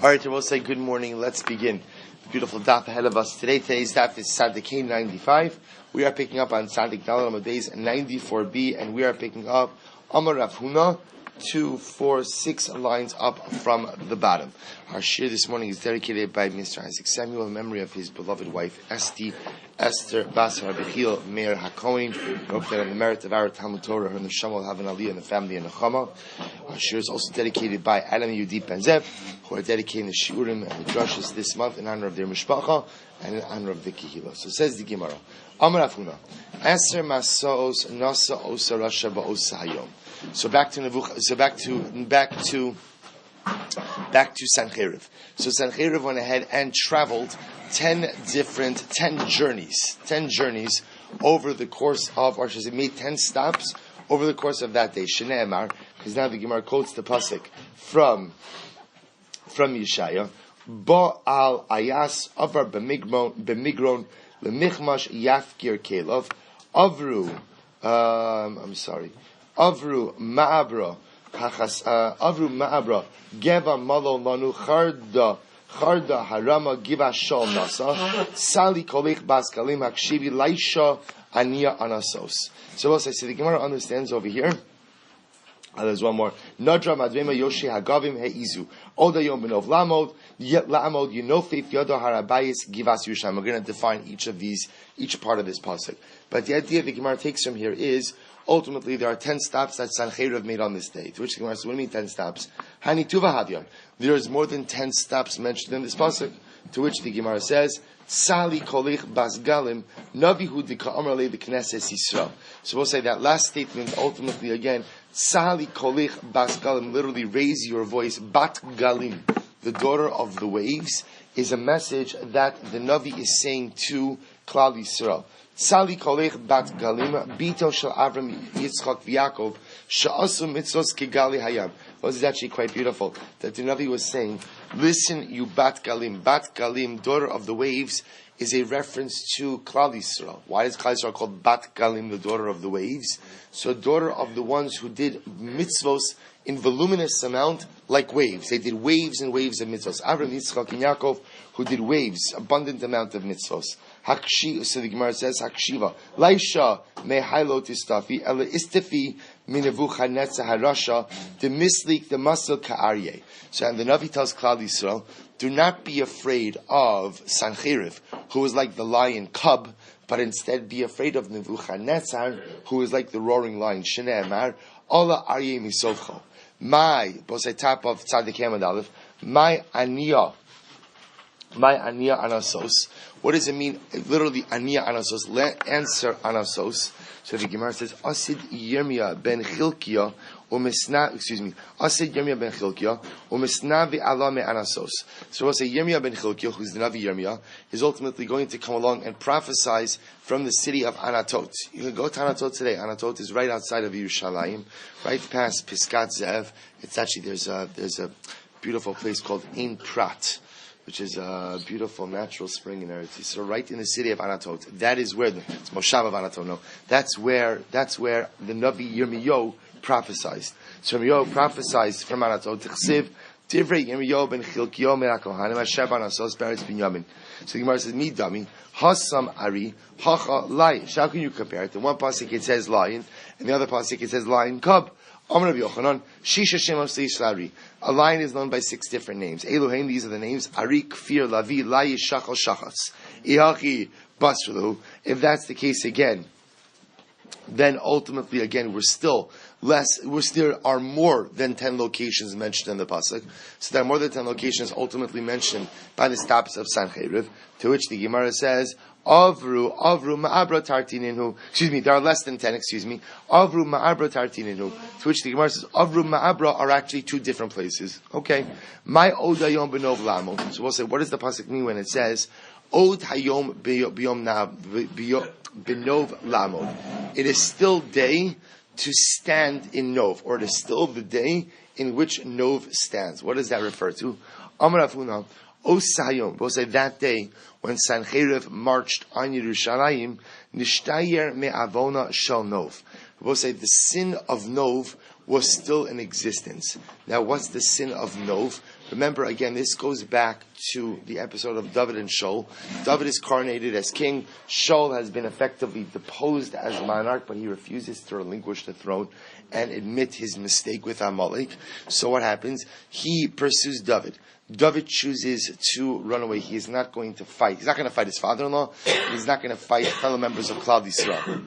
All right, we'll say good morning. Let's begin. Beautiful daf ahead of us today. Today's daf is Sadik 95. We are picking up on Sadik Dalam days 94b, and we are picking up Amar Rav Huna 2, 4, 6 lines up from the bottom. Our shir this morning is dedicated by Mr. Isaac Samuel in memory of his beloved wife Esther Basar Bechil Meir HaKohen. Hope that on the merit of our Talmud Torah, her neshama will have an aliyah in the family and nechama. Our shir is also dedicated by Adam Yudit Benzev, who are dedicating the shiurim and the drushes this month in honor of their mishpacha and in honor of the kihila. So says the Gemara, Amar Rav Huna, Eser Masos Nasa Osa Rasha Ba'osa Hayom. So back to Sanhedrin. So Sanhedrin went ahead and traveled 10 journeys over the course of, or should I say, made 10 stops over the course of that day. Shnei Emar, because now the Gemara quotes the pasuk from Yeshaya. Ba'al ayas avar b'migron lemichmash yafkir kelov avru. Avru ma'abra, geva malo lanu charda harama giva shol nasa, sali kolich baskalim hakshivi laisha ania anasos. So what I say, the Gemara understands over here. There's one more. Nadra madvema yoshi hagavim heizu. Oda yom benov lamod, yet lamod yinofif yodo harabayis givas yusham. We're going to define each part of this pasuk. But the idea the Gemara takes from here is, ultimately, there are 10 stops that Sanhedrin made on this day. To which the Gemara says, what do you mean 10 stops? Hani tuva havyan. There is more than 10 stops mentioned in this pasuk. To which the Gemara says, Sali kolich basgalim navihu dika'amar le b'knesses Yisrael. So we'll say that last statement, ultimately again, Sali kolich basgalim, literally raise your voice, bat galim, the daughter of the waves, is a message that the Navi is saying to Klal Yisrael. Sali kolech bat galim bito shel Avram Yitzchak v'Yakov she'asu mitzvos kegali hayam. Well, this is actually quite beautiful that the Navi was saying, listen, you bat galim, daughter of the waves, is a reference to Klal Yisrael. Why is Klal Yisrael called bat galim, the daughter of the waves? So, daughter of the ones who did mitzvos in voluminous amount, like waves. They did waves and waves of mitzvos. Avram, Yitzchak, and Yaakov, who did waves, abundant amount of mitzvos. So the Gemara says, Hakshiva, Laisha me hailo tistafi, ele istifi minevuchanetza harasha, the mislik, the muscle ka'arye. So, and the Navi tells Klal Yisrael, do not be afraid of Sanhedrin, who is like the lion cub, but instead be afraid of Nebuchadnezzar, who is like the roaring lion. Shnei Emar, Ola Arye Misovcho. My, both say top of Tzadik Hamad Aleph, my Aniya Anasos. What does it mean? Literally, Aniya Anasos. Answer Anasos. So the Gemara says, Asid Yirmiyah ben Chilkiah, Asid Yirmiyah ben Chilkiah, Umisnavi Allah me Anasos. So we'll say Yirmiyah ben Chilkiah, who's the Navi Yirmiyah, is ultimately going to come along and prophesize from the city of Anatot. You can go to Anatot today. Anatot is right outside of Yerushalayim, right past Piskat Zev. It's actually, there's a beautiful place called Ein Prat, which is a beautiful natural spring in Eretz Yisrael. So right in the city of Anatot. That is where it's Moshav of Anatot. No, that's where the Navi Yirmiyahu prophesied. So Yirmiyahu prophesied from Anatot. T'chsiv Divrei Yirmiyahu ben Chilkiyahu min HaKohanim Asher b'Anasos Beretz Binyamin. So the Gemara says, Mi dami Hasam Ari Hacha Lion. How can you compare it? The one pasuk it says lion, and the other pasuk it says lion cub. Amar Rabbi Yochanan, Shisha Shemos Leishla. A lion is known by 6 different names. Elohim, these are the names. Ari, Kfir, Lavi, Layi, Shachal, Shachas. Ihachi, Basralu. If that's the case again, then ultimately again there are more than 10 locations mentioned in the pasuk. So there are more than 10 locations ultimately mentioned by the stops of Sanhedrin, to which the Gemara says, Avru ma'abra tartininu. There are less than 10, Avru ma'abra tartininu. To which the Gemara says, Avru ma'abra are actually 2 different places. Okay. My od hayom benov lamod. So we'll say, what does the pasuk mean when it says, Od hayom benov lamod? It is still day to stand in Nov, or it is still the day in which Nov stands. What does that refer to? Amar Rav Huna, Osayom, we'll say that day when Sanhedrin marched on Yerushalayim, Nishtayer me'avona shel Nov. We'll say the sin of Nov was still in existence. Now, what's the sin of Nov? Remember, again, this goes back to the episode of David and Shaul. David is coronated as king. Shaul has been effectively deposed as monarch, but he refuses to relinquish the throne and admit his mistake with Amalek. So what happens? He pursues David. David chooses to run away. He is not going to fight. He's not going to fight his father-in-law. He's not going to fight fellow members of Klal Yisrael.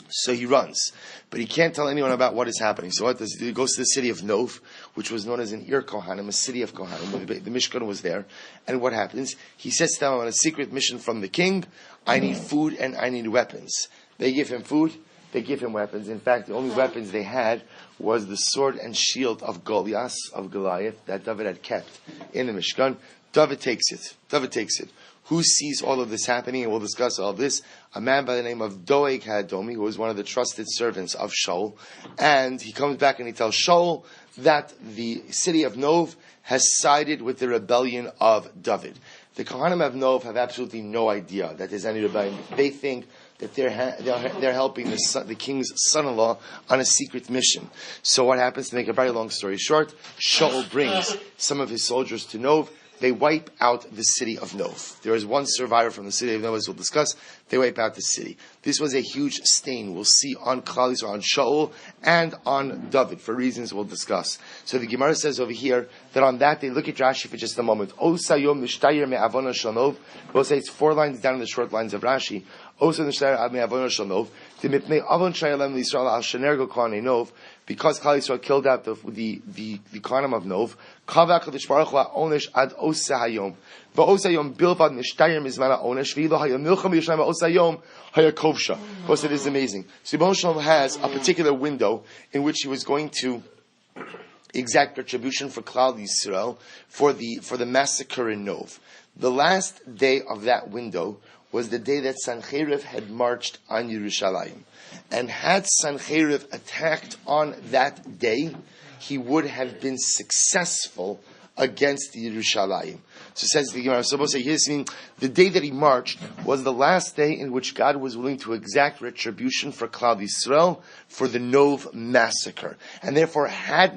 So he runs, but he can't tell anyone about what is happening. So what does he do? He goes to the city of Nov, which was known as an Ir Kohanim, a city of Kohanim, where the Mishkan was there. And what happens? He sets them on a secret mission from the king. I need food and I need weapons. They give him food. They give him weapons. In fact, the only weapons they had was the sword and shield of Goliath, of Goliath, that David had kept in the Mishkan. David takes it. Who sees all of this happening? And we'll discuss all of this. A man by the name of Doeg Hadomi, who was one of the trusted servants of Shaul. And he comes back and he tells Shaul that the city of Nov has sided with the rebellion of David. The Kohanim of Nov have absolutely no idea that there's any rebellion. They think that they're helping the king's son-in-law on a secret mission. So what happens, to make a very long story short, Shaul brings some of his soldiers to Nov. They wipe out the city of Nov. There is one survivor from the city of Nov, as we'll discuss. They wipe out the city. This was a huge stain we'll see on Klal Yisrael, on Shaul, and on David, for reasons we'll discuss. So the Gemara says over here that on that day, look at Rashi for just a moment. Osayom mishtayir me'avona shel Nov. We'll say it's 4 lines down in the short lines of Rashi. Osayom mishtayir me'avona shel Nov. T'mipnei avon shayalem l'Yisrael al shenergo kohanei Nov. Because Klal Yisrael killed out the Kohanim of Nov, Kavak HaKadosh Baruch Hu ha'onesh ad oseh hayom. V'oseh hayom bilvad mishtayir mizman ha'onesh, v'ilo hayom milcham Yerushalayim ha'oseh hayom hayakovsha. Of course, it is amazing. So Yibon Shalom has a particular window in which he was going to exact retribution for Klal Yisrael for the massacre in Nov. The last day of that window was the day that Sanhedrin had marched on Yerushalayim. And had Sanhedrin attacked on that day, he would have been successful against Yerushalayim. So it says the Gemara, the day that he marched was the last day in which God was willing to exact retribution for Klal Yisrael for the Nov massacre. And therefore, had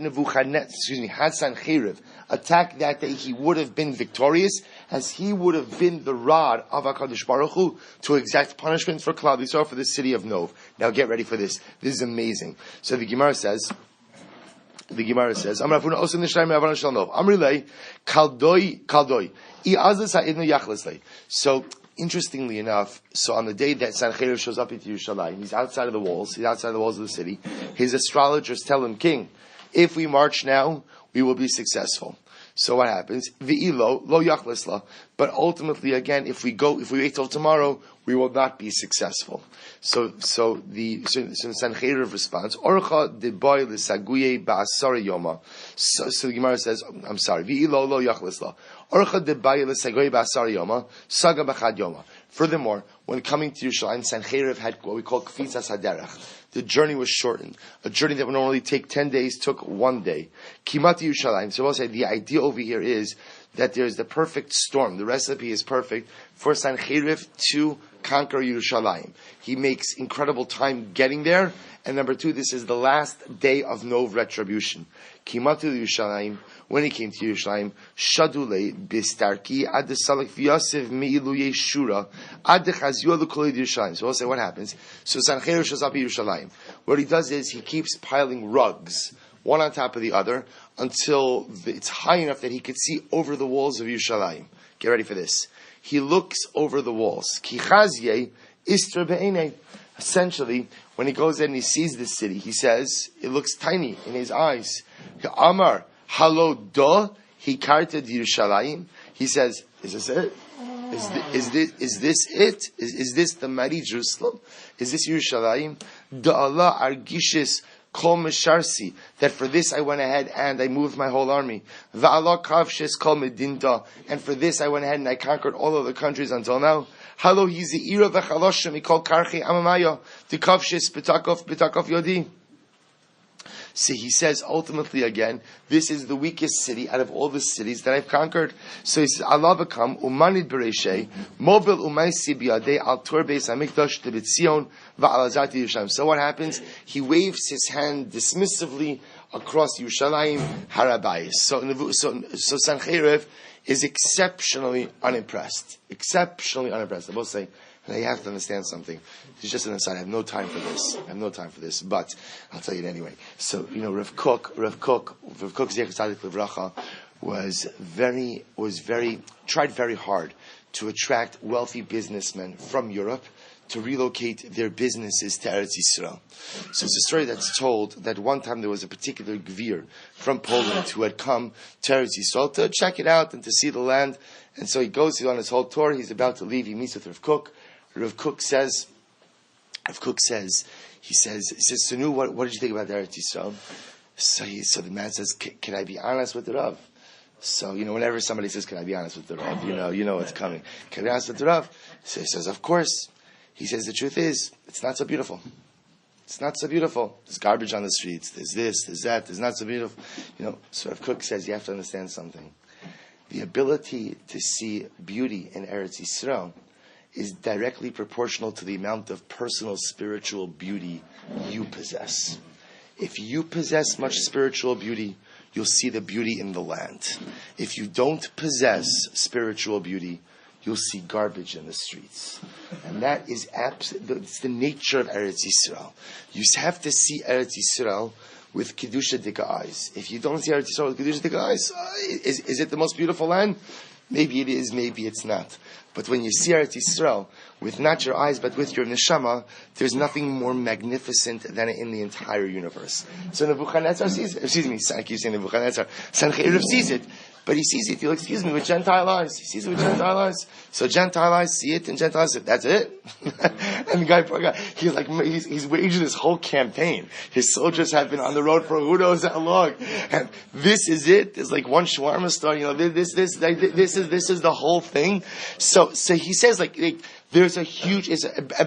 Sanhedrin attacked that day, he would have been victorious, as he would have been the rod of HaKadosh Baruch Hu to exact punishment for Klal Yisrael for the city of Nov. Now get ready for this. This is amazing. So the Gemara says, Amrilei, Kaldoi. So, interestingly enough, so on the day that Sanhedrin shows up into Yerushalayim, he's outside of the walls of the city. His astrologers tell him, King, if we march now, we will be successsul. So what happens? V'ilo lo yachlisla. But ultimately, again, if we wait till tomorrow, we will not be successful. So the Sanhedrin responds, Orcha de boy l'saguye ba'asari yoma. So the Gemara says, I'm sorry, v'ilo lo yachlisla. Orcha de boy l'saguye ba'asari yoma, saga b'chad yoma. Furthermore, when coming to Yerushalayim, Sanhedrin had what we call kfitzas haderech. The journey was shortened. A journey that would normally take 10 days took 1 day. Kimati Yerushalayim. So we'll say the idea over here is that there's the perfect storm. The recipe is perfect for Sanhedrin to conquer Yerushalayim. He makes incredible time getting there. And number 2, this is the last day of Nov retribution. Kimati Yerushalayim. When he came to Yerushalayim, Shadule bistarki ad salak v'yasev me'ilu yeshura ad chazyu l'kolei Yerushalayim. So we'll say what happens. So Sanhedrin shows up at Yerushalayim. What he does is he keeps piling rugs, one on top of the other, until it's high enough that he could see over the walls of Yerushalayim. Get ready for this. He looks over the walls. Ki chazye istra be'enei. Essentially, when he goes in and he sees this city, he says, it looks tiny in his eyes. Amar Halo do hikarta Yerushalayim. He says, "Is this it? Is this it? Is this the mighty Jerusalem? Is this Yerushalayim? Da Allah argishis kol mesharsi. That for this I went ahead and I moved my whole army. Va'Allah kavshis kol medinta. And for this I went ahead and I conquered all of the countries until now. Halo hiziira v'chaloshem mikol karchi amamaya. The kavshis b'takov yodi." So he says, ultimately again, this is the weakest city out of all the cities that I've conquered. So he says, Allah v'kam umanid bereshe mobil umaysi biyadei al tur beis hamikdash tebetzion va'alazati Yerushalayim. So what happens? He waves his hand dismissively across Yerushalayim, Harabayis. So Sanhedrin is exceptionally unimpressed. Exceptionally unimpressed. I will say, and you have to understand something. It's just an aside. I have no time for this. But I'll tell you it anyway. So, Rav Kook, Zecher Tzadik Livracha, tried very hard to attract wealthy businessmen from Europe to relocate their businesses to Eretz Yisrael. So it's a story that's told that one time there was a particular gvir from Poland who had come to Eretz Yisrael to check it out and to see the land. And so he's on his whole tour, he's about to leave, he meets with Rav Kook. Rav Kook says, Sanu, what did you think about Eretz Yisrael? So the man says, can I be honest with the Rav? So, whenever somebody says, can I be honest with the Rav? You know what's coming. Can I be honest with the Rav? So he says, of course. He says, the truth is, it's not so beautiful. It's not so beautiful. There's garbage on the streets. There's this, there's that. There's not so beautiful. So Rav Kook says, you have to understand something. The ability to see beauty in Eretz Yisrael is directly proportional to the amount of personal spiritual beauty you possess. If you possess much spiritual beauty, you'll see the beauty in the land. If you don't possess spiritual beauty, you'll see garbage in the streets. And that is it's the nature of Eretz Yisrael. You have to see Eretz Yisrael with Kedusha Dika eyes. If you don't see Eretz Yisrael with Kedusha Dika eyes, is it the most beautiful land? Maybe it is, maybe it's not. But when you see Eretz Yisrael with not your eyes but with your neshama, there's nothing more magnificent than it in the entire universe. So Nebuchadnezzar sees it. Sanhedrin sees it. But he sees it, with Gentile eyes. He sees it with Gentile eyes. So Gentile eyes see it, and Gentile eyes say, that's it? And the guy, poor guy, he's waging this whole campaign. His soldiers have been on the road for who knows how long. And this is it. There's like one shawarma store, this is the whole thing. So he says, there's a huge,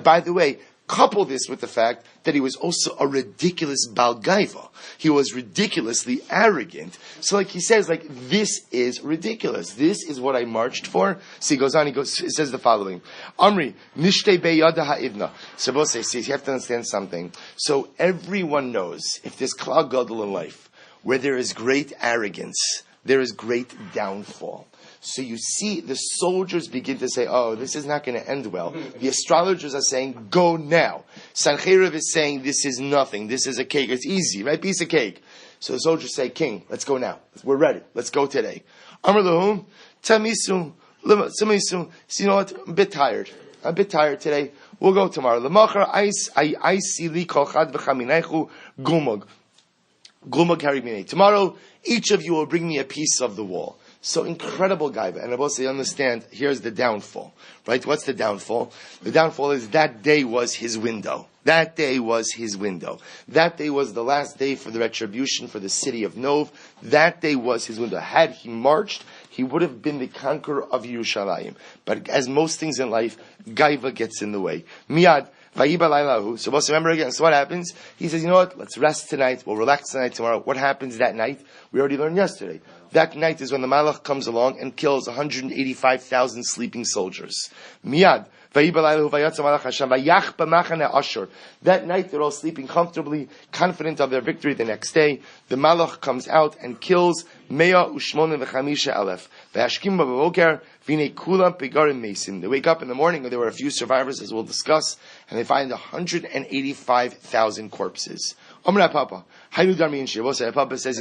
by the way, couple this with the fact that he was also a ridiculous Baal Gaiva. He was ridiculously arrogant. So he says, this is ridiculous. This is what I marched for. So he goes on, it says the following. Amri, nishte beyada ha'ivna. So both say, you have to understand something. So everyone knows, if there's klal gadol in life, where there is great arrogance, there is great downfall. So you see the soldiers begin to say, oh, this is not going to end well. The astrologers are saying, go now. Sanhedrin is saying, this is nothing. This is a cake. It's easy, right? Piece of cake. So the soldiers say, king, let's go now. We're ready. Let's go today. Amar lahum, tamisu, tamisu. So you know what? I'm a bit tired today. We'll go tomorrow. L'machar I see li kol chad v'chaminaychu gumag. Gumag haribinei. Tomorrow, each of you will bring me a piece of the wall. So incredible gaiva. And I will say, understand, here's the downfall. Right? What's the downfall? The downfall is that day was his window. That day was his window. That day was the last day for the retribution for the city of Nov. That day was his window. Had he marched, he would have been the conqueror of Yerushalayim. But as most things in life, gaiva gets in the way. Miyad. So let's remember again. So what happens? He says, you know what? Let's rest tonight. We'll relax tonight, tomorrow. What happens that night? We already learned yesterday. That night is when the Malach comes along and kills 185,000 sleeping soldiers. Miyad. That night they're all sleeping comfortably, confident of their victory the next day. The Malach comes out and kills 185,000. They wake up in the morning, and there were a few survivors, as we'll discuss, and they find 185,000 corpses. Papa says,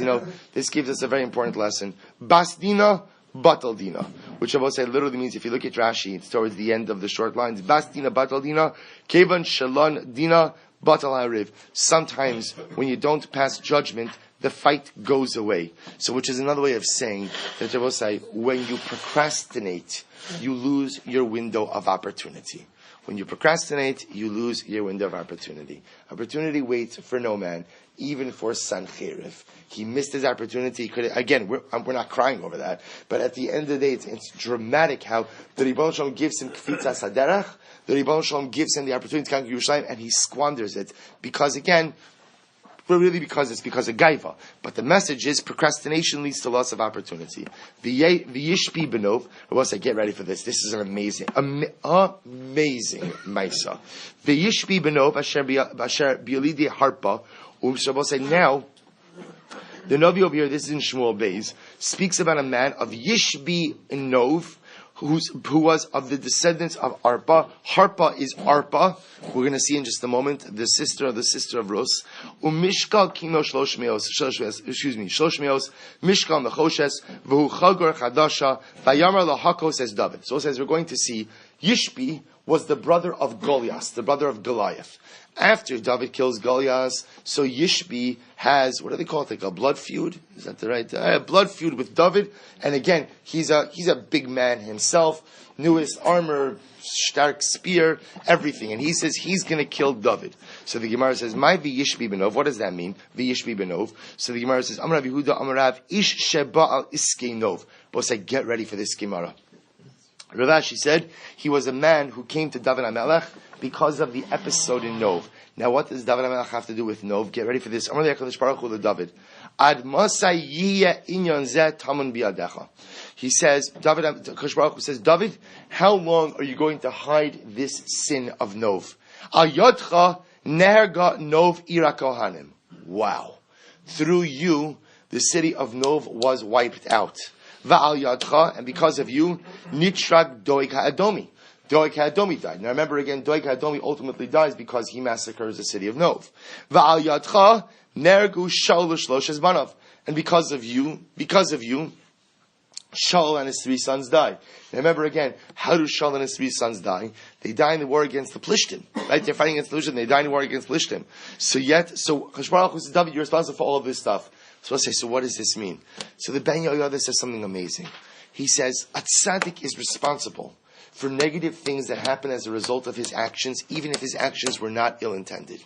this gives us a very important lesson. Basdina, Batal Dina, which I will say literally means, if you look at Rashi, it's towards the end of the short lines. Basdina, Batal Dina, Kevan Shalon Dina, Batal Hariv. Sometimes when you don't pass judgment, the fight goes away. So, which is another way of saying that I will say, when you procrastinate, you lose your window of opportunity. When you procrastinate, you lose your window of opportunity. Opportunity waits for no man, even for Sanhedrin. He missed his opportunity. Again, we're not crying over that. But at the end of the day, it's dramatic how the Ribbon Shalom gives him Kfitzas Haderach, the Ribbon Shalom gives him the opportunity to conquer Yerushalayim, and he squanders it. Because again, it's because of gaiva. But the message is procrastination leads to loss of opportunity. The Yishpi Benov, I will say, get ready for this. This is an amazing Maisa. The Yishpi Benov, Asher Biolidi Harpa, I will say now, The Navi over here, this is in Shmuel Beis, speaks about a man of Yishbi in Nov, who was of the descendants of Arpa. Harpa is Arpa. We're going to see in just a moment the sister of Rus. Umishkal kino shlosh meos, Mishkal nechoshes, v'hu chagor chadasha, vayamar lahako, says David. So it says we're going to see Yishbi was the brother of Goliath, the brother of Goliath. After David kills Goliath, so Yishbi has, what do they call it, like a blood feud? Is that the right? Blood feud with David. And again, he's a big man himself, newest armor, stark spear, everything. And he says he's going to kill David. So the Gemara says, "My v'yishbi benov." What does that mean? V'yishbi benov. So the Gemara says, "Amar Rav Yehuda, Amar Rav Ish sheba al iskei nov." But say, get ready for this Gemara. Rav Ashi said he was a man who came to David HaMelech because of the episode in Nov. Now, what does David HaMelech have to do with Nov? Get ready for this. Amar HaKadosh Baruch Hu David. Ad masai yiyeh inyan zeh tamun biyadecha. He says, HaKadosh Baruch Hu says, David, how long are you going to hide this sin of Nov? Al yodcha nerga Nov ira kohanim. Wow. Through you, the city of Nov was wiped out. Va'al yadcha, and because of you, nitrag doeg ha'adomi. Doeg ha'adomi died. Now remember again, Doeg ha'adomi ultimately dies because he massacres the city of Nov. Va'al yadcha, nergu Shaul u'shlosh banav. And because of you, Shaul and his 3 sons died. Now remember again, how do Shaul and his 3 sons die? They die in the war against the Plishtim. Right? They're fighting against the Plishtim, they die in the war against Plishtim. So Kadosh Baruch Hu says, David, you're responsible for all of this stuff. So let's say, so what does this mean? So the Ben Yehoyada says something amazing. He says, a tzaddik is responsible for negative things that happen as a result of his actions, even if his actions were not ill-intended.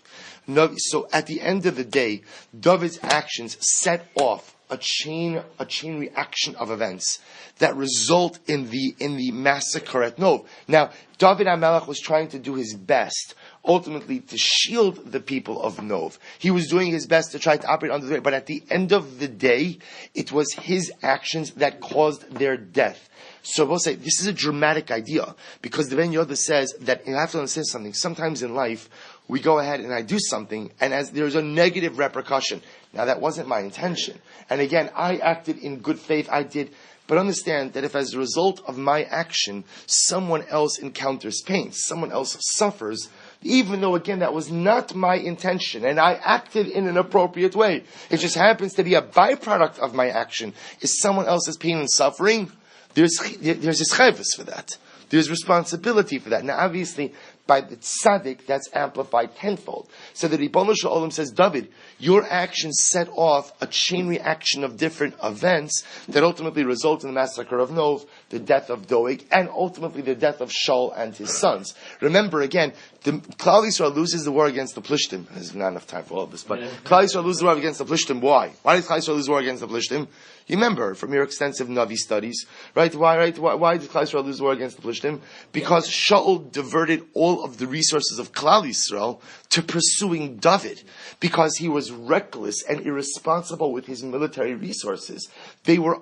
So at the end of the day, David's actions set off a chain reaction of events that result in the massacre at Nov. Now, David HaMelech was trying to do his best, ultimately, to shield the people of Nov. He was doing his best to try to operate under the way, but at the end of the day, it was his actions that caused their death. So we'll say, this is a dramatic idea, because the Ben Yoda says that you have to understand something. Sometimes in life, we go ahead and I do something, and as there's a negative repercussion. Now that wasn't my intention. And again, I acted in good faith, I did. But understand that if as a result of my action, someone else encounters pain, someone else suffers, even though again that was not my intention, and I acted in an appropriate way, it just happens to be a byproduct of my action, is someone else's pain and suffering, there's this chayvus for that. There's responsibility for that. Now obviously, by the tzaddik, that's amplified tenfold. So the Ribono Shel Olam says, David, your actions set off a chain reaction of different events that ultimately result in the massacre of Nov, the death of Doeg, and ultimately the death of Shaul and his sons. Remember again, the Klal Yisrael loses the war against the Plishtim. There's not enough time for all of this, but Klal Yisrael loses the war against the Plishtim. Why? Why did Klal Yisrael lose the war against the Plishtim? You remember from your extensive Navi studies, right? Why did Klal Yisrael lose the war against the Plishtim? Because Shaul diverted all of the resources of Klal Yisrael to pursuing David, because he was reckless and irresponsible with his military resources. They're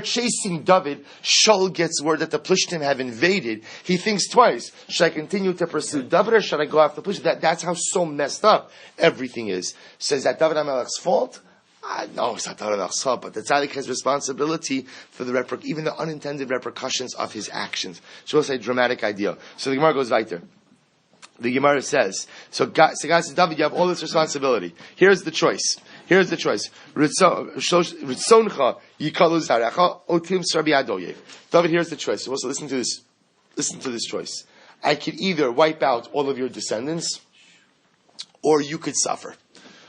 chasing David. Shaul gets word that the Plishtim have invaded. He thinks twice: should I continue to pursue David or should I go after the Plishtim? That's how so messed up everything is. Says that David HaMelech's fault? No, it's not David HaMelech's fault, but the tzaddik has responsibility for even the unintended repercussions of his actions. So we'll say dramatic idea. So the Gemara goes weiter. The Gemara says, so God says, David, you have all this responsibility. Here's the choice. Ritzoncha yikalu zarecha otim sarbi adoyev. David, here's the choice. So also listen to this. Listen to this choice. I could either wipe out all of your descendants, or you could suffer.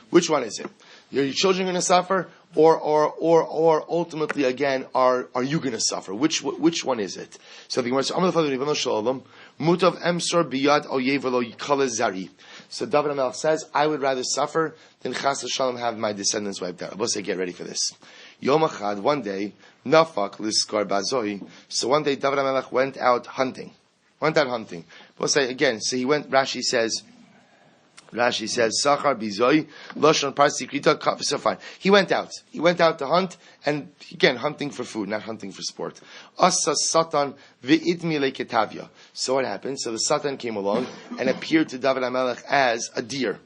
Which one is it? Are your children going to suffer, or ultimately again, are you going to suffer? Which one is it? So the Gemara says, Mutav emsor biyad oyev v'lo yikala zari. So David HaMelech says, I would rather suffer than chas v'shalom have my descendants wiped out. We'll say, get ready for this. Yom Echad, one day, nafak liskar bazoi. So one day David HaMelech went out hunting. We'll say again. So he went. Rashi says, Sachar bizoi loshon parsi krita kaf. So fine. He went out to hunt, and again hunting for food, not hunting for sport. Asa satan ve'idmi leketavya. So what happened? So the satan came along and appeared to David HaMelech as a deer.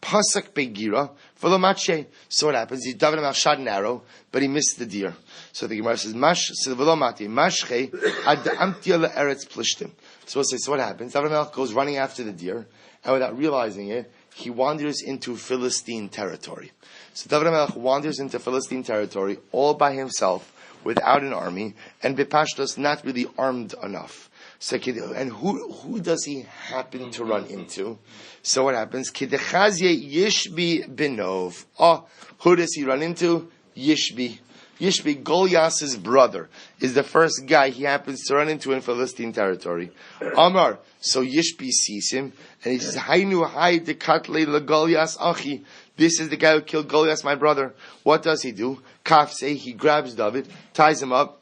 Pasak begira for the mache. So what happens? David HaMelech shot an arrow, but he missed the deer. So the Gemara says, Mash v'lo mati mashche ad amtia le'eretz plishtim. So we'll say, so what happens? David HaMelech goes running after the deer, and without realizing it, he wanders into Philistine territory. So David HaMelech wanders into Philistine territory all by himself, without an army, and Bipashtos not really armed enough. So, and who does he happen to run into? So what happens? Kidechazye Yishbi Binov. Oh, who does he run into? Yishbi. Yishbi, Goliath's brother, is the first guy he happens to run into in Philistine territory. Amar. So Yishbi sees him, and he says, Hainu hai dekatle legoliath achi. This is the guy who killed Goliath, my brother. What does he do? Kafse, he grabs David, ties him up.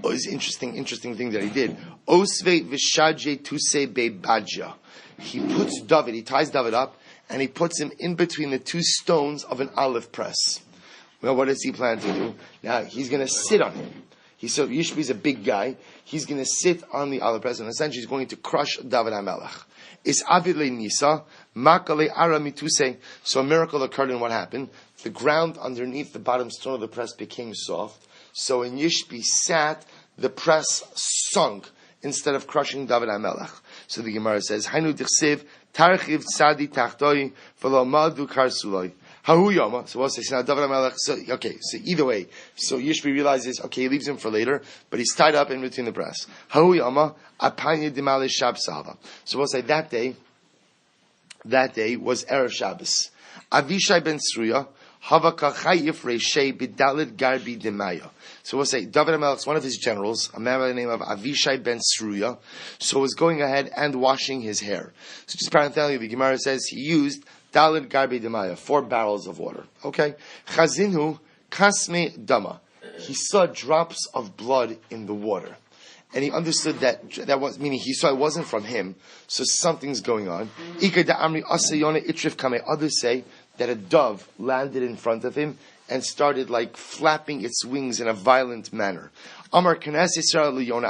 Oh, it's interesting thing that he did. Osve vishaje tuse bebadja. He ties David up, and he puts him in between the two stones of an olive press. Well, what does he plan to do? Now, he's going to sit on him. Yishbi's a big guy. He's going to sit on the olive press, and essentially he's going to crush David HaMelech. Is avidle nisa, makale ara mituse. So a miracle occurred, and what happened? The ground underneath the bottom stone of the press became soft. So when Yishbi sat, the press sunk instead of crushing David HaMelech. So the Gemara says, Hainu dichsiv tarchiv tzadi tachtoi v'lo madu karsuloi. Hahu Yoma. So we'll say, now David HaMelech. So either way, so Yishbi realizes, okay, he leaves him for later, but he's tied up in between the press. Hahu Yoma apanya dimale shab salva. So we'll say that day was Erev Shabbos. Avishai ben Sruya. So we'll say David HaMelech, one of his generals, a man by the name of Avishai ben Sruya, so was going ahead and washing his hair. So just parenthetically, the Gemara says he used Dalid Garbi Demaya, 4 barrels of water. Okay? Chazinu kasme dama. He saw drops of blood in the water. And he understood that was, meaning he saw it wasn't from him, so something's going on. Others say that a dove landed in front of him and started like flapping its wings in a violent manner. Amar Knes Yisrael Liyona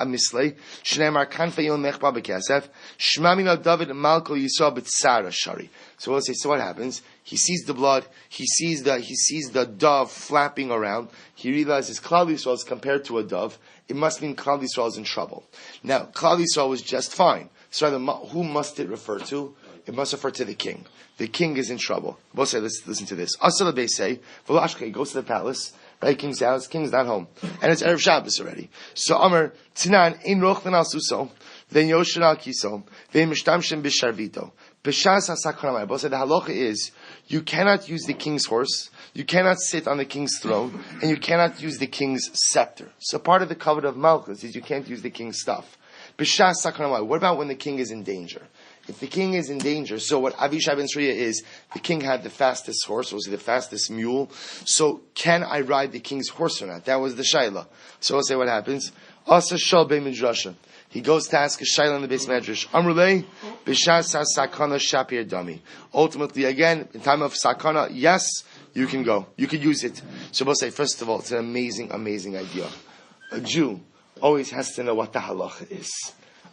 Amislei Shneimar Kanfayon Nechba Bekesef Shmamina David Malko Yisrael B'Tzara Shari. So we'll say, so what happens? He sees the blood. He sees the dove flapping around. He realizes Klal Yisrael is compared to a dove. It must mean Klal Yisrael is in trouble. Now Klal Yisrael was just fine. So who must it refer to? It must refer to the king. The king is in trouble. We'll say, let's listen to this. Asala say, Velashke goes to the palace, right? King's house. King's not home, and it's Erev Shabbos already. So Amar Tinan ein rochlen al suso, then Yoshin al kiso, then mishtamshin bisharvito. B'shas hasakramai. We'll say the halacha is you cannot use the king's horse, you cannot sit on the king's throne, and you cannot use the king's scepter. So part of the covenant of Malchus is you can't use the king's stuff. B'shas sakramai. What about when the king is in danger? If the king is in danger, so what Avishai ben Sruya is, the king had the fastest horse, was the fastest mule. So can I ride the king's horse or not? That was the shaila. So we'll say what happens. Asa shal be midrasha. He goes to ask a shaila in the base medrash. Amrulei b'shas sakana shapir dami. Ultimately, again, in time of sakana, yes, you can go. You could use it. So we'll say, first of all, it's an amazing, amazing idea. A Jew always has to know what the halacha is.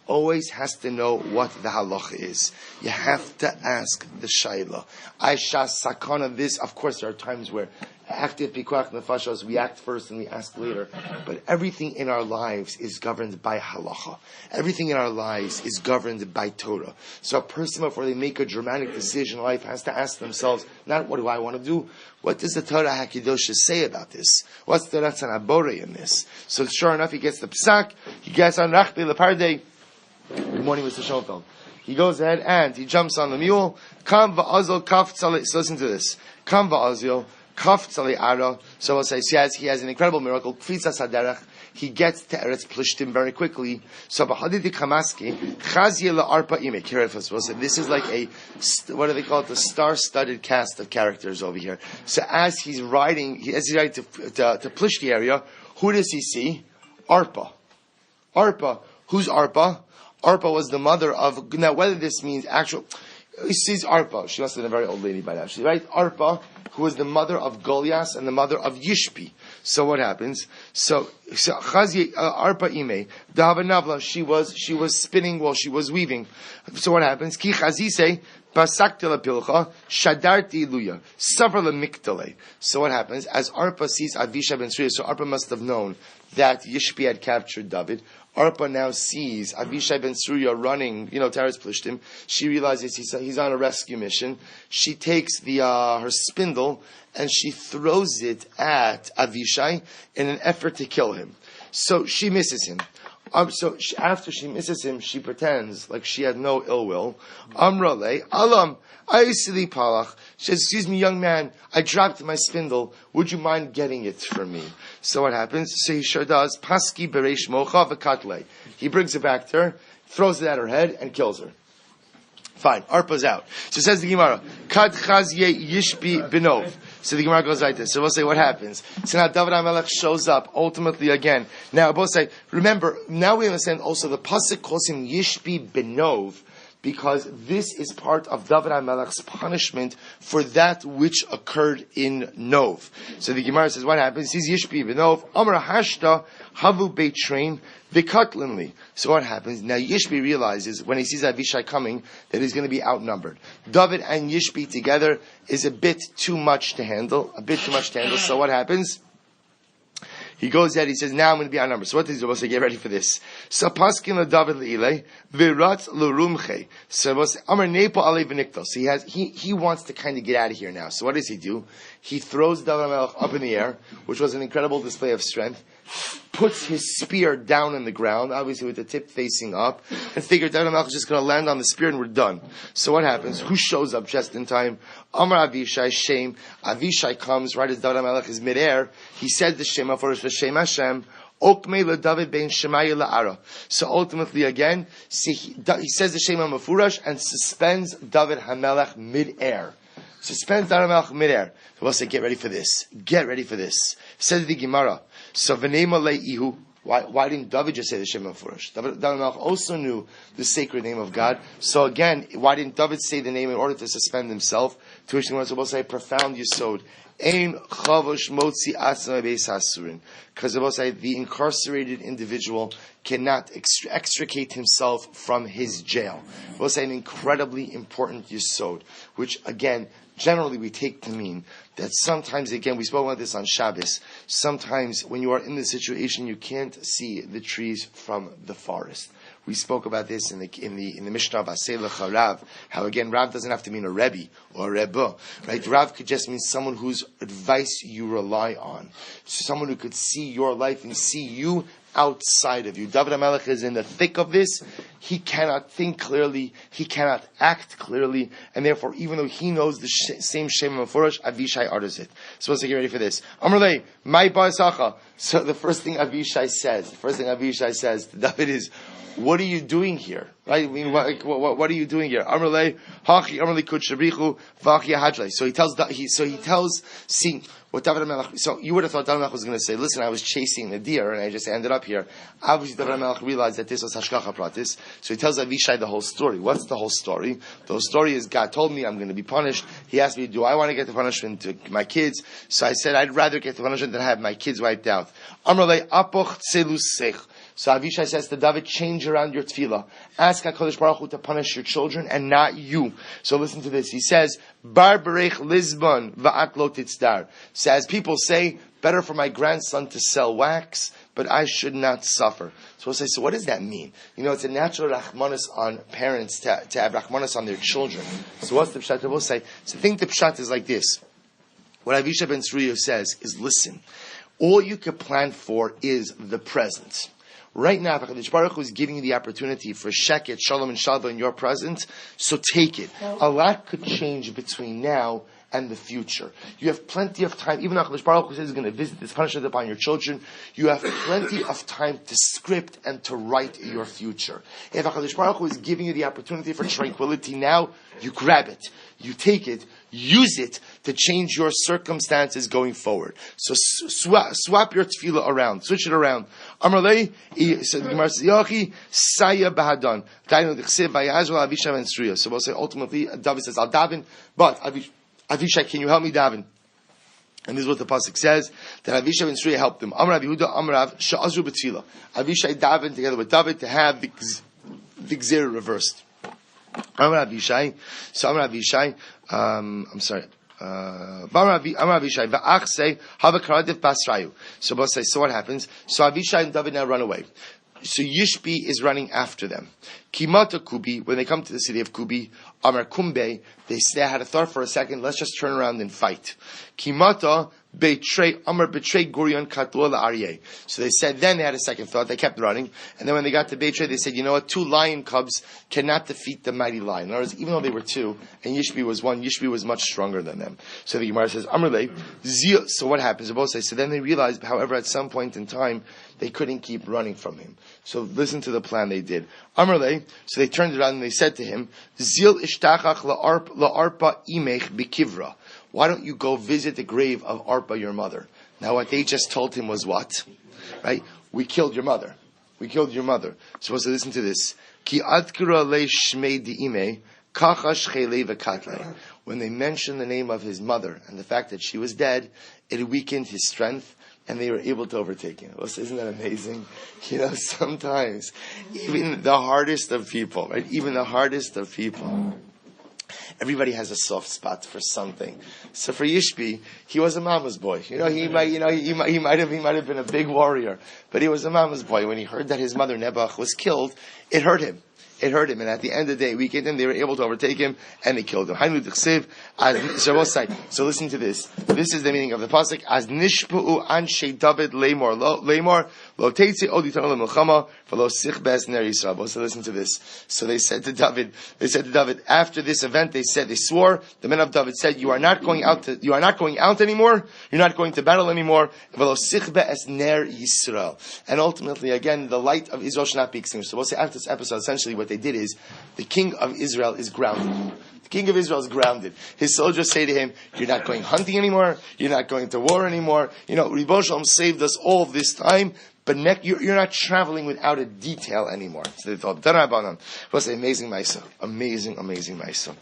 Always has to know what the halacha is. You have to ask the shayla. Aisha sakana this. Of course, there are times where active pikuach nefashos, we act first and we ask later. But everything in our lives is governed by halacha. Everything in our lives is governed by Torah. So a person, before they make a dramatic decision in life, has to ask themselves, not what do I want to do? What does the Torah HaKadosh say about this? What's the Ratzon HaBorei in this? So sure enough, he gets the psak, he gets on Rachbi Lepardei. Good morning, Mr. Schoenfeld. He goes ahead and he jumps on the mule. Kam va'azil kaf tzali. So listen to this. Kam va'azil kaf tzali ara. So we'll say he has an incredible miracle. Kfitza saderach. He gets to Eretz Plishtim very quickly. So b'hadidi kamaski chazye la'arpa imek. Here it is. We'll say this is like a, what do they call it? The star-studded cast of characters over here. So as he's riding to Plishti area, who does he see? Arpa. Arpa. Who's Arpa? Arpa was the mother of, now whether this means actual, he sees Arpa. She must have been a very old lady by now. She's right, Arpa, who was the mother of Goliath and the mother of Yishpi. So what happens? So Chazi Arpa Ime Davanavla. She was spinning while she was weaving. So what happens? Ki Chazise Pasakti la pilcha shadarti luya suffer la miktale. So what happens? As Arpa sees Avisha ben Suriya, so Arpa must have known that Yishpi had captured David. Arpa now sees Avishai ben Surya running, Taras Plishtim. She realizes he's on a rescue mission. She takes her spindle and she throws it at Avishai in an effort to kill him. So she misses him. After she misses him, she pretends like she had no ill will. Amrale, Alam, Aisili Palach. She says, excuse me, young man, I dropped my spindle. Would you mind getting it for me? So what happens? So he sure does. Paski bereish mocha v'katle. He brings it back to her, throws it at her head, and kills her. Fine, Arpa's out. So says the Gemara, Kad chazye yishpi benov. So the Gemara goes like this. So we'll say what happens. So now David HaMelech shows up ultimately again. Now we'll say, remember, now we understand also the pasuk calls him Yishpi Benov because this is part of David HaMelech's punishment for that which occurred in Nov. So the Gemara says what happens. He's Yishpi Benov. Amar Hashta Havu Beit Train Vikatlinli. So what happens? Now Yishpi realizes when he sees Avishai coming that he's going to be outnumbered. David and Yishpi together is a bit too much to handle. So what happens? He goes there, he says, now I'm going to be outnumbered. So what does he do? So get ready for this. So paskin la David le'ilei, virat l'rumche. So amar nepo alei v'niktos. He wants to kind of get out of here now. So what does he do? He throws David HaMelech up in the air, which was an incredible display of strength, puts his spear down in the ground, obviously with the tip facing up, and figured David HaMelech is just going to land on the spear and we're done. So what happens? Who shows up just in time? Amar Avishai, Shem. Avishai comes right as David HaMelech is midair. He said the Shema for Shem Hashem. Okmei LaDavid ben Shemaya la'ara. So ultimately again, he says the Shema Mefurash and suspends David HaMelech midair. Suspends David HaMelech midair. So we'll say, get ready for this. Get ready for this. Says the Gemara. So v'neima le'ihu. Why didn't David just say the Shema Mefurash? David HaMelech also knew the sacred name of God. So again, why didn't David say the name in order to suspend himself? To which the Gemara will say, profound yesod. Ein chavosh motzi asma beis hasurin. Because the incarcerated individual cannot extricate himself from his jail. We'll say an incredibly important yesod, which again, generally we take to mean that sometimes, again, we spoke about this on Shabbos, sometimes when you are in the situation, you can't see the trees from the forest. We spoke about this in the Mishnah of Aselecha Rav, how again, Rav doesn't have to mean a Rebbe or a Rebbe, right? Rav could just mean someone whose advice you rely on. Someone who could see your life and see you outside of you. David HaMelech is in the thick of this. He cannot think clearly. He cannot act clearly. And therefore, even though he knows the same Shema Mefurash, Avishai utters it. So let's get ready for this. Amrlei, my ba'asacha. So the first thing Avishai says to David is, what are you doing here? Right? I mean, what are you doing here? Amrlei, hachi amrlei kutshabrichu v'achi hajlei. So he tells, see, what David HaMelech, so you would have thought David HaMelech was going to say, listen, I was chasing the deer and I just ended up here. Obviously David HaMelech realized that this was Hashgacha Pratis, so he tells Avishai the whole story. What's the whole story? The whole story is God told me I'm going to be punished. He asked me, do I want to get the punishment to my kids? So I said, I'd rather get the punishment than have my kids wiped out. Amrlei apoch tzelusech. So Avishai says to David, change around your tefillah. Ask HaKadosh Baruch Hu to punish your children and not you. So listen to this. He says, Bar berech Lisbon va'at lo titzdar. So as people say, better for my grandson to sell wax, but I should not suffer. So we'll say, so what does that mean? It's a natural rachmanis on parents to have rachmanis on their children. So what's the pshat? We'll say, so think the pshat is like this. What Avishai ben Tzruya says is, listen, all you can plan for is the present. Right now, HaKadosh Baruch Hu is giving you the opportunity for sheket, shalom, and shalva in your present, so take it. A lot could change between now and the future. You have plenty of time. Even HaKadosh Baruch Hu says he's going to visit this punishment upon your children. You have plenty of time to script and to write your future. If HaKadosh Baruch Hu is giving you the opportunity for tranquility now, you grab it. You take it. Use it to change your circumstances going forward. So swap your tefillah around. Switch it around. Amarlei, said Gemara Yochi, Saya Bahadan. So we'll say ultimately, David says, I'll daven, but Avishai, can you help me daven? And this is what the pasuk says, that Avishai and Sriya helped them. Amar Yehuda, Amarav, Sha'azru b'tefillah. Avishai davened together with David to have the gzera reversed. Amar Avishai, I'm sorry. Amar Avishai, va'ach say, have a karadif basrayu. So both say, so what happens? So Avishai and David now run away. So Yishbi is running after them. Kimata Kubi, when they come to the city of Kubi, Amar Kumbe, they had a thought for a second, let's just turn around and fight. Kimata Amar betray Gurion Katula Aryeh. So they said, then they had a second thought, they kept running, and then when they got to Beitrei, they said, you know what, 2 lion cubs cannot defeat the mighty lion. In other words, even though they were 2, and Yishbi was 1, Yishbi was much stronger than them. So the Gemara says, Amrle, Zil, so what happens? They both say, so then they realized, however, at some point in time, they couldn't keep running from him. So listen to the plan they did. Amrle, so they turned around and they said to him, Zil ishtachach la'arpa imech bikivra. Why don't you go visit the grave of Arpa, your mother? Now what they just told him was what? Right? We killed your mother. We killed your mother. So listen to this. Ki adkira le shmei di'ime, kachash chele v'katle. When they mentioned the name of his mother and the fact that she was dead, it weakened his strength, and they were able to overtake him. Isn't that amazing? You know, sometimes, even the hardest of people, right? Even the hardest of people, everybody has a soft spot for something. So for Yishbi, he was a mama's boy. You know, he might have been a big warrior, but he was a mama's boy. When he heard that his mother Nebuch was killed, it hurt him. It hurt him, and at the end of the day, weakened him. They were able to overtake him, and they killed him. So listen to this. This is the meaning of the pasuk. As nishpu'u anshe David lemor lo teitzi od yitanu lemilchama v'lo sichbes ner Yisrael. So listen to this. So they said to David, after this event, they swore. The men of David said, you are not going out anymore. You're not going to battle anymore. V'lo sichbes ner Yisrael. And ultimately, again, the light of Israel should not be extinguished. So we'll say after this episode, essentially what they did is, the king of Israel is grounded. The king of Israel is grounded. His soldiers say to him, you're not going hunting anymore, you're not going to war anymore. You know, Ribono Shel Olam saved us all this time, but you're not traveling without a detail anymore. So they thought, Tanabanan. We'll say, amazing Maisa. Amazing Maisa.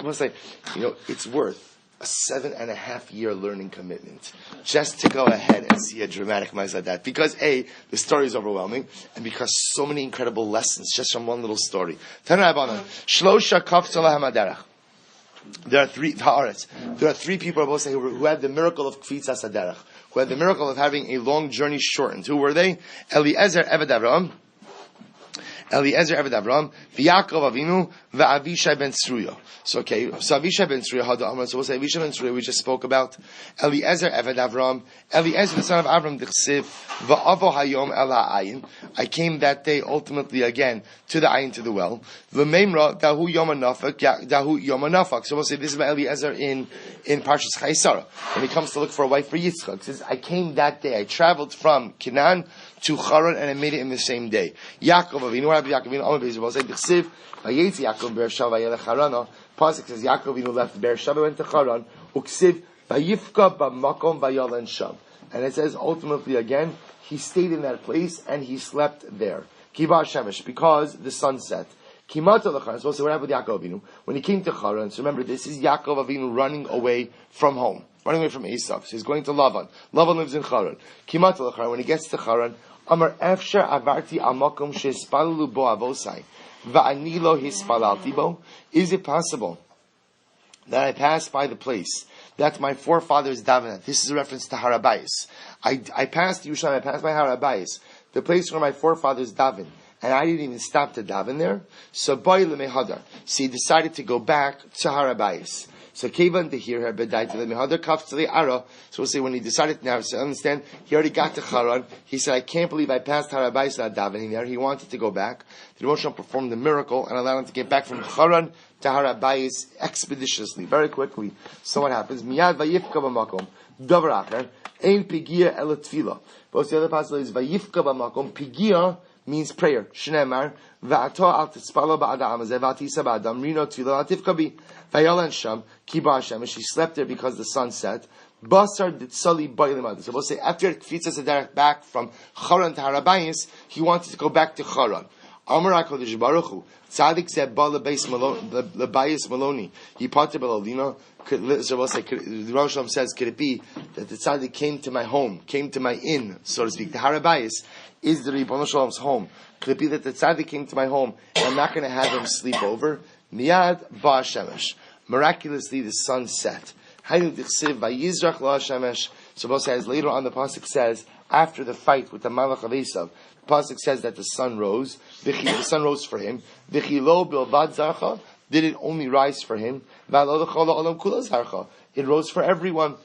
We'll say, you know, it's worth a 7.5-year learning commitment just to go ahead and see a dramatic Maisa like that. Because A, the story is overwhelming, and because so many incredible lessons just from one little story. Shlosha kaftzala hamaderach. There are 3 people, I will say, who had the miracle of kfitzas haderach, who had the miracle of having a long journey shortened. Who were they? Eliezer Eved Avraham, V'Yaakov Avinu, V'Avishai ben Tzruya. So Avishai ben Tzruya had the Amar. So we'll say Avishai ben Tzruya we just spoke about. Eliezer Eved Avram, Eliezer the son of Avram Dichsiv, V'Avo Hayom El Ha'ayin. I came that day ultimately again to the ayin, to the well. V'Meimra Dahu Yom HaNafak. So we'll say this is about Eliezer in Parshas Chayei when he comes to look for a wife for Yitzchak. He says, I came that day. I traveled from Canaan to Charan, and I made it in the same day. Yaakov Avinu, what happened to Yaakov Avinu? Amar Beis will say, B'chsiv, Vayetzi Yaakov Beersheva Vayelech Harana. Pasuk says, Yaakov Avinu left Beersheva, went to Charan. Uksiv, Vayifka B'makom Vayalan Sham. And it says, ultimately again, he stayed in that place, and he slept there. Kiva Shemesh, because the sun set. Kimata L'charan. So what happened with Yaakov Avinu? When he came to Charan, so remember, this is Yaakov Avinu running away from home. Running away from Esav. So he's going to Lavan. Lavan lives in Charan. Kimata L'charan. When he gets to Charan, Amar Efshar Avarti Amakom Shespalalu Bo Avosai Va'ani Lo Hispalalti Bo. Is it possible that I passed by the place that my forefathers davened at? This is a reference to Harabayis. I passed Yerushalayim, I passed by Harabayis, the place where my forefathers davened, and I didn't even stop to daven there. So he decided to go back to Harabayis. So Kevan to hear her bedai to the mihadar kaf to the ara. So we'll say when he decided now to understand, he already got to Haran. He said, I can't believe I passed Harabayis without davening there. He wanted to go back. The Rosh Hashanah performed the miracle and allowed him to get back from Haran to Harabayis expeditiously, very quickly. So what happens? Miyad vayifka b'makom davar acher ein pigia el tefila. But the other passage is vayifka b'makom. Pigia means prayer. Shneimar va'ato al titzpalo ba'adam azeh va'atisa ba'adam rino tefila al tifka bi vayolan sham kiba Hashem. And she slept there because the sun set. Basar ditzali ba'ilima. So we'll say after Kfitza Sederach back from Haran to Harabayis, he wanted to go back to Haran. Amar HaKadosh Baruch Hu, Tzadik said, Ba lebayis Maloni, he parted Belalina. So we'll say, the Rosh Hashanah says, could it be that the Tzadik came to my home, came to my inn, so to speak? The Harabayis is the Ribbon Shalom's home. Could it be that the Tzadik came to my home, and I'm not going to have him sleep over? Miyad ba Shemesh. Miraculously, the sun set. So we'll say, as later on the pasuk says, after the fight with the Malach of Esav, the pasuk says that the sun rose. The sun rose for him. Did it only rise for him? It rose for everyone.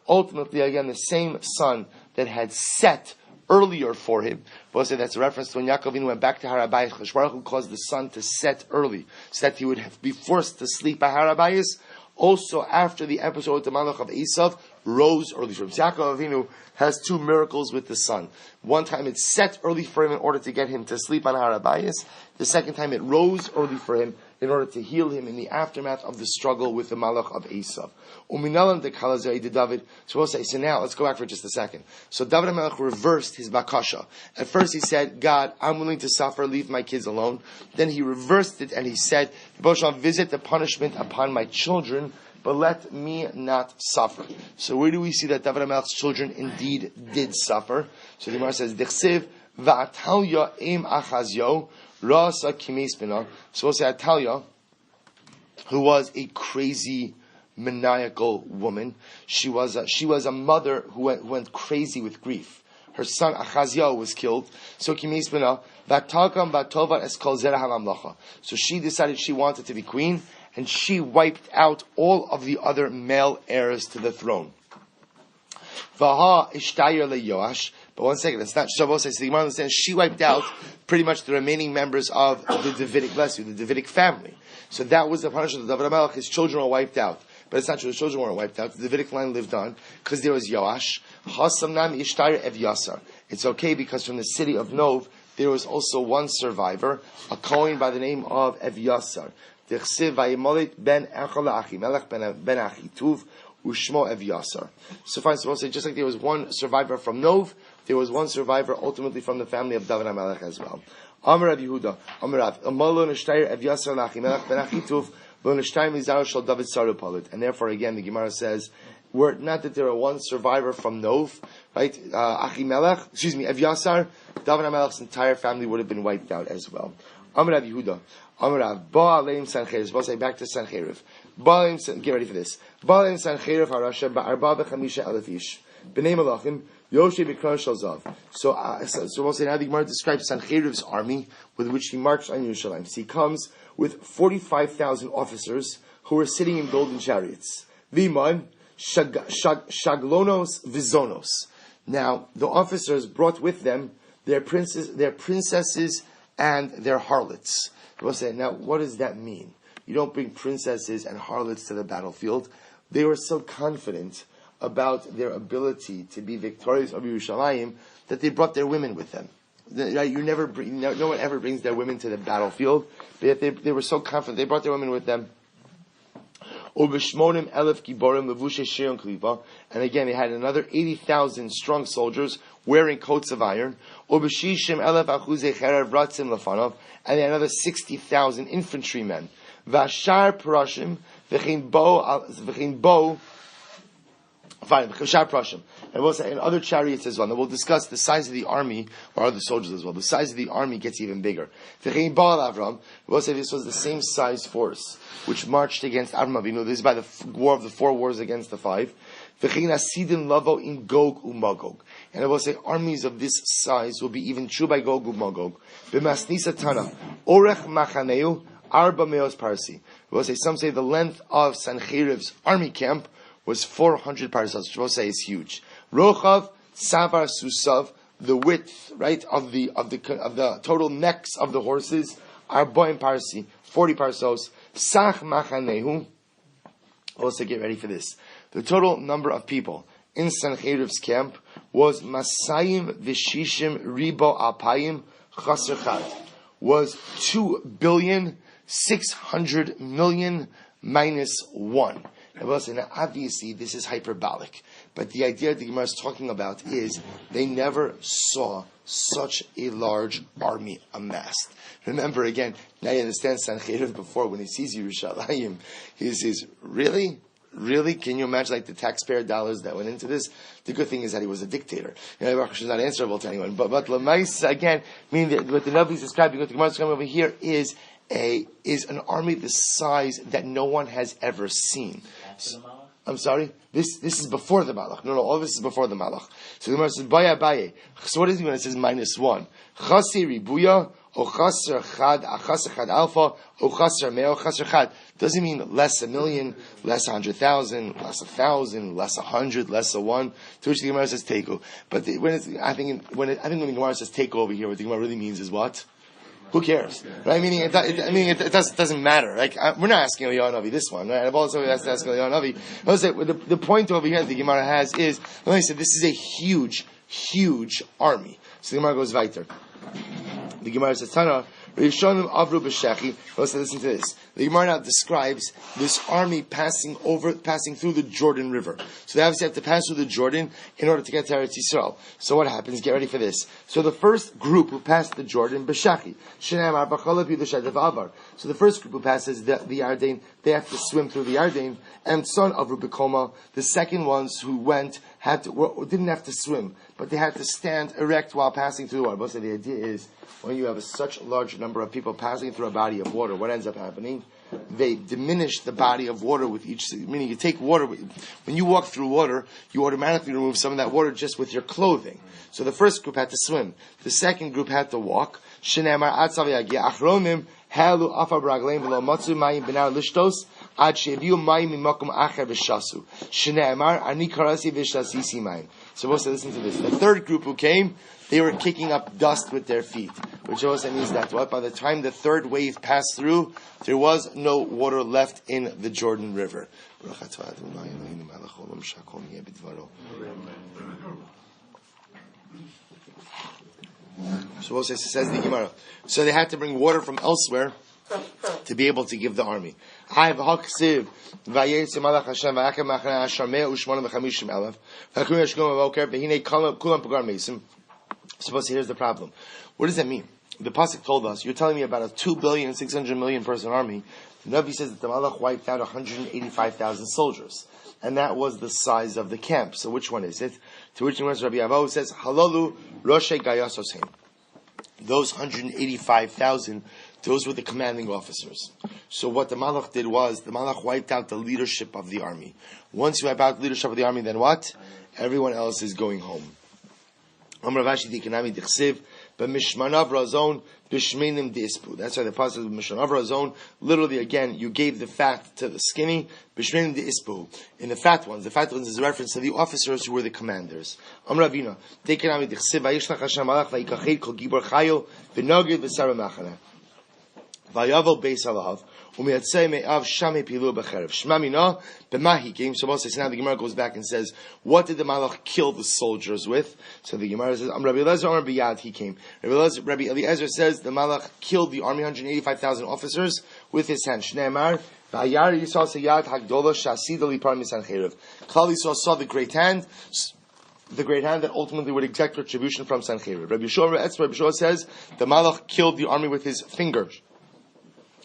Ultimately, again, the same sun that had set earlier for him. We'll say that's a reference to when Yaakov went back to Harabayis. Chosh Baruch Hu caused the sun to set early, so that he would be forced to sleep at Harabayis. Also, after the episode with the Malach of Esav, rose early for him. Yaakov Avinu has two miracles with the sun. One time it set early for him in order to get him to sleep on Harabayis. The second time it rose early for him in order to heal him in the aftermath of the struggle with the Malach of Esav. Uminalam de kalazei de David. So we'll say, so now let's go back for just a second. So David HaMelech reversed his bakasha. At first he said, God, I'm willing to suffer, leave my kids alone. Then he reversed it and he said, visit the punishment upon my children, but let me not suffer. So where do we see that David HaMelech's children indeed did suffer? So the Gemara says, Dechsev va'atalya im achazyo rasa kimes bina. So we'll say Atalia, who was a crazy, maniacal woman. She was a mother who went crazy with grief. Her son Achazio was killed. So kimes bina v'talkam v'tova eskol zera hamamlacha. So she decided she wanted to be queen, and she wiped out all of the other male heirs to the throne. Vaha ishtayer leYoash. But one second, it's not Shabbos. So the Gemara understands she wiped out pretty much the remaining members of the Davidic, the Davidic family. So that was the punishment of David HaMelech. His children were wiped out. But it's not true. His children weren't wiped out. The Davidic line lived on because there was Yoash. Hasamnam ishtayer evyasar. It's okay because from the city of Nov there was also one survivor, a Kohen by the name of Evyasar. Dechsev vayimolit ben echol Achimelech ben Achituv ushmo Evyasar. So fine, so we'll say just like there was one survivor from Nov, there was one survivor ultimately from the family of David HaMelech as well. Amar Rav Yehuda, Amar Rav, Amalo Nishtayer Evyasar Achimelech ben Achituv lo Nishtayim Lizaro shel David Saru Palit. And therefore again the Gemara says, were it not that there were one survivor from Nov, right? Evyasar, David HaMelech's entire family would have been wiped out as well. Amar Rav Yehuda, Amar Rav, Ba'aleim Sancheriv. We'll say back to Sancheriv. Get ready for this. Ba'aleim Sancheriv harasha ba'arba v'chamisha elef ish. B'nei malachim, Yoshi b'kron shel zav. So we'll say now the Gemara describes Sancheriv's army with which he marched on Yerushalayim. So he comes with 45,000 officers who were sitting in golden chariots. V'man, Shaglonos Vizonos. Now, the officers brought with them their princesses and their harlots. We'll say, now, what does that mean? You don't bring princesses and harlots to the battlefield. They were so confident about their ability to be victorious over Yerushalayim that they brought their women with them. Right? No one ever brings their women to the battlefield, but yet they were so confident. They brought their women with them. And again, they had another 80,000 strong soldiers wearing coats of iron. And they had another 60,000 infantrymen. And we'll say in other chariots as well. And we'll discuss the size of the army, or other soldiers as well. The size of the army gets even bigger. We'll say this was the same size force which marched against Avram Avinu. This is by the war of the 4 wars against the 5. V'chein asidin lavo in Gog umagog. And I will say armies of this size will be even true by Gog umagog. B'masnisa tana orech machaneu arba meos parsi. We will say some say the length of Sanheriv's army camp was 400 parsos, which we'll say is huge. Rochav savar susav, the width, right, of the total necks of the horses, arbaim parsi, 40 parsos. Sach machanehu. Also, get ready for this. The total number of people in Sanheriv's camp was Masayim Vishishim Ribo Alpayim Chaser Chad, was 2,600,000,000 minus 1. Now, obviously, this is hyperbolic, but the idea the Gemara is talking about is they never saw such a large army amassed. Remember, again, now you understand Sanhedrin before, when he sees Yerushalayim, he says, really? Really? Can you imagine like the taxpayer dollars that went into this? The good thing is that he was a dictator. Baruch is not answerable to anyone. But Lamais, again, meaning that what the Navi is describing, what the Gemara is describing over here is an army the size that no one has ever seen. I'm sorry? This is before the Malach. No, all this is before the Malach. So the Gemara says, Baya Baye. So what is it when it says minus 1? Chasi ribuya, o chaser chad, a chaser chad alpha, o chaser meo, chaser chad. Doesn't mean less 1,000,000, less 100,000, less 1,000, less 100, less 1. To which the Gemara says teiku. But when the Gemara says teiku over here, what the Gemara really means is what? Who cares? Right? Meaning, it doesn't matter. Like, we're not asking Eliyahu Navi this one, right? I've also asked Eliyahu Navi. I'll say, the point over here that the Gemara has is, like I said, this is a huge, huge army. So the Gemara goes weiter. The Gemara says, Tana, Rishonim Avru B'Shechi. Let's listen to this. The Gemara now describes this army passing through the Jordan River. So they obviously have to pass through the Jordan in order to get to Eretz Yisrael. So what happens? Get ready for this. So the first group who passed the Jordan, B'Shechi. So the first group who passes the Yarden, they have to swim through the Yarden. And son of Rubikoma, the second ones who went didn't have to swim, but they had to stand erect while passing through the water. So the idea is, when you have such a large number of people passing through a body of water, what ends up happening? They diminish the body of water with each, meaning you take water, when you walk through water, you automatically remove some of that water just with your clothing. So the first group had to swim. The second group had to walk. So we'll say listen to this. The third group who came, they were kicking up dust with their feet, which also means that what? By the time the third wave passed through, there was no water left in the Jordan River. So we'll say, says the Gemara. So they had to bring water from elsewhere to be able to give the army. Suppose here's the problem. What does that mean? The pasuk told us, you're telling me about a 2,600,000,000 person army. The Navi says that the Malach wiped out 185,000 soldiers. And that was the size of the camp. So which one is it? To which one Rabbi Avo says, Halalu Roshe Gayasosheim. Those 185,000, those were the commanding officers. So what the Malach did was, the Malach wiped out the leadership of the army. Once you wipe out the leadership of the army, then what? Everyone else is going home. That's why the pasuk of Mishmanav Razon, literally again, you gave the fat to the skinny, b'shmeinim de'ispu. In the fat ones is a reference to the officers who were the commanders. Amravina, de'kenami dichsev, vayishlach Hashem malach vayikached kol gibor chayo, v'noged v'sara machana. Vayavel beis alav, u'miyatzei me'av shame pilu b'cherev. Shma mina, b'mahi came. So now the Gemara goes back and says, what did the Malach kill the soldiers with? So the Gemara says, Rabbi Eliezer, Amar b'yad, he came. Rabbi Eliezer says, the Malach killed the army, 185,000 officers, with his hand. Shneimar, v'ayar Yisrael seyad hagdola shasida lipar misancherev. Klal Yisrael saw the great hand that ultimately would exact retribution from Sanhedrin. Rabbi Yeshua says, the Malach killed the army with his fingers.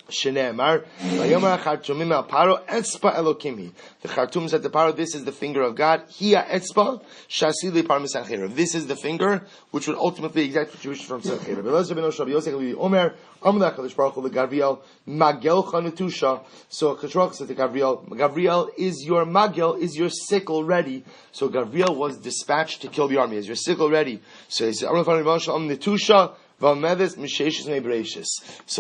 Shneemar, Vayomar Chartumim al Paro Etzba Elokimhi. The Chartum said to Paro, "This is the finger of God. Hiya Etzba Shasili Parmi Sanhedrin. This is the finger which would ultimately exact the Jewish from Sanhedrin." Omer Amla Kadosh Baruch Hu LeGavriel Magel Chanutusha. So Kadosh said to Gavriel, is your Magel, is your sickle ready? So Gavriel was dispatched to kill the army. Is your sickle ready? So he said, Netusha. So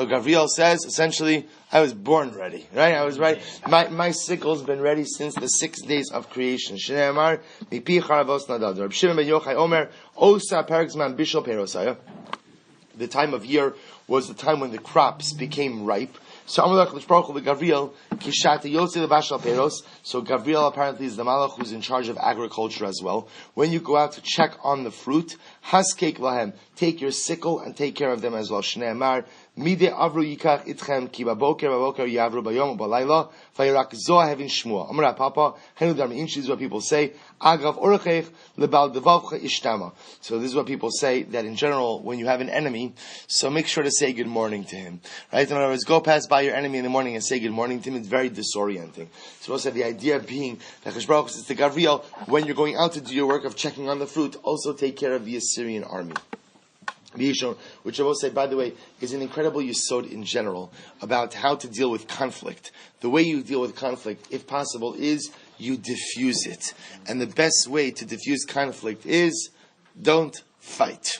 Gavriel says, essentially, I was born ready, right? I was ready. My sickle's been ready since the 6 days of creation. The time of year was the time when the crops became ripe. So Gavriel, so Gavriel apparently is the malach who's in charge of agriculture as well. When you go out to check on the fruit, haskek lahem, take your sickle and take care of them as well. Shneemar, mide avru yikach itchem ki baboker yavru bayom balayla vayirak zoh hevin shmua. Amar Papa, henu darmin. This is what people say. Agav orachech lebal devavcha ishtama. So this is what people say, that in general, when you have an enemy, so make sure to say good morning to him. Right? In other words, go pass by your enemy in the morning and say good morning to him. It's very disorienting. So also the idea being that Kadosh Baruch Hu says to Gavriel, when you're going out to do your work of checking on the fruit, also take care of the Assyrian army. Which I will say, by the way, is an incredible yesod in general about how to deal with conflict. The way you deal with conflict, if possible, is you diffuse it. And the best way to diffuse conflict is don't fight.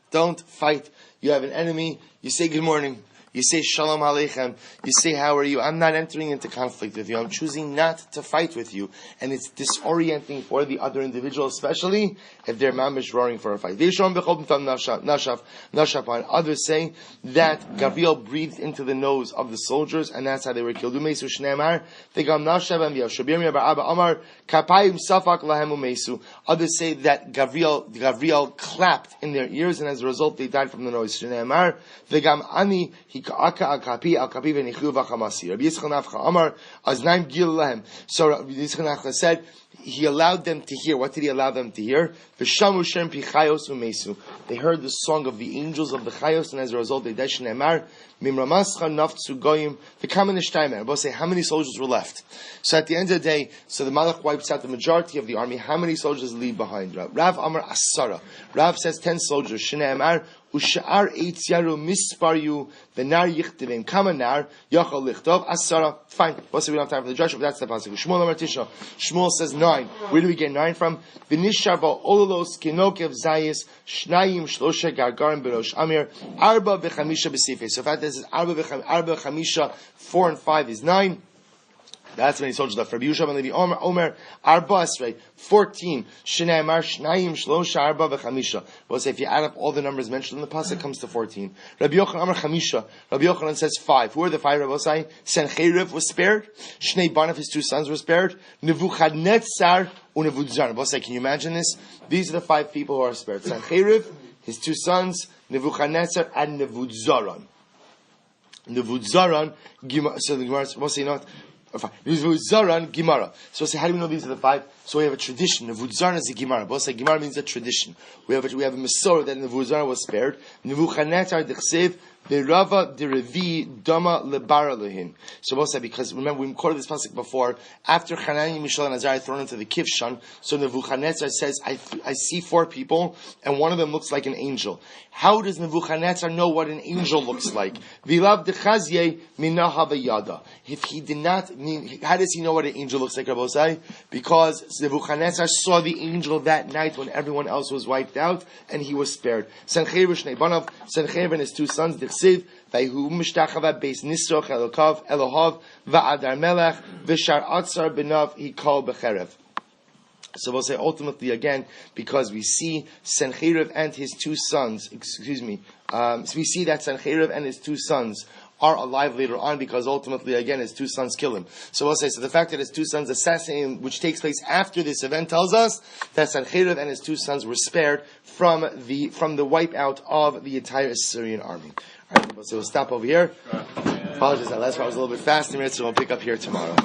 Don't fight. You have an enemy, you say good morning. You say shalom aleichem. You say how are you? I'm not entering into conflict with you. I'm choosing not to fight with you. And it's disorienting for the other individual, especially if they're mamish roaring for a fight. Others say that Gavriel breathed into the nose of the soldiers, and that's how they were killed. Others say that Gavriel clapped in their ears, and as a result they died from the noise. So Rabbi Yitzchak said he allowed them to hear. What did he allow them to hear? They heard the song of the angels of the Chayos, and as a result they died. Both say, how many soldiers were left? So at the end of the day, so the Malach wipes out the majority of the army. How many soldiers leave behind? Rav Amar Asara. Rav says 10 soldiers. Shneemar Ushar eitz yaru misparyu v'nar yichtivim kamanar yachal lichtov asara. Fine. We don't have time for the judge, but that's the pasuk. Shmuel Amar Tisha. Shmuel says 9. Where do we get 9 from? V'nishar ba'ololos kinokev zayis shnayim shlosha gargarim berosh amir arba v'chamisha b'sifei. So in fact, this is arba v'chamisha. 4 and 5 is 9. That's many soldiers left. Rabbi Yushav and Levi Omer Arba Esrei 14. Shneimar Shnayim Shlosha Arba v'Chamisha. We'll say if you add up all the numbers mentioned in the pasuk, it comes to 14. Rabbi Yochanan Amar Chamisha. Rabbi Yochanan says 5. Who are the 5? Rabbi say Sanhedrin was spared. Shnei Banav, his 2 sons, were spared. Nebuchadnezzar uNevudzar. Rabbi say, can you imagine this? These are the 5 people who are spared. Sanhedrin, his 2 sons, Nebuchadnezzar and Nevudzaran. Nevudzaran. So the Gemara will say not. Vudzaran Gemara. So say, how do we know these are the 5? So we have a tradition. Vudzaran is a Gemara. Both say Gemara means a tradition. We have a Masorah that Vudzaran was spared. Nebuchadnezzar dechsev Berava Derevi Dama Lebara Lehin. So both say, because remember we quoted this pasuk before. After Hanani, Mishael, and Azariah thrown into the Kivshan, so Nebuchadnezzar says, I see 4 people, and one of them looks like an angel. How does Nebuchadnezzar know what an angel looks like? Vilav dechazye minahavayada. If he did not, how does he know what an angel looks like, Rabosai? Because Nebuchadnezzar saw the angel that night when everyone else was wiped out, and he was spared. Sanhedrin Shnei Banav, Sanhedrin and his 2 sons, Dechsev, Vayhu Mishtachava Beis Nisroch Elohav Va'adar Melech V'Shar Atzar Benav Hikol Becherev. So we'll say ultimately again, because we see Sanhedrin and his 2 sons, so we see that Sanhedrin and his 2 sons are alive later on, because ultimately again his 2 sons kill him. So we'll say, so the fact that his 2 sons assassinate him, which takes place after this event, tells us that Sanhedrin and his 2 sons were spared from the wipeout of the entire Assyrian army. All right, so we'll stop over here. Apologies, that last part was a little bit faster, so we'll pick up here tomorrow.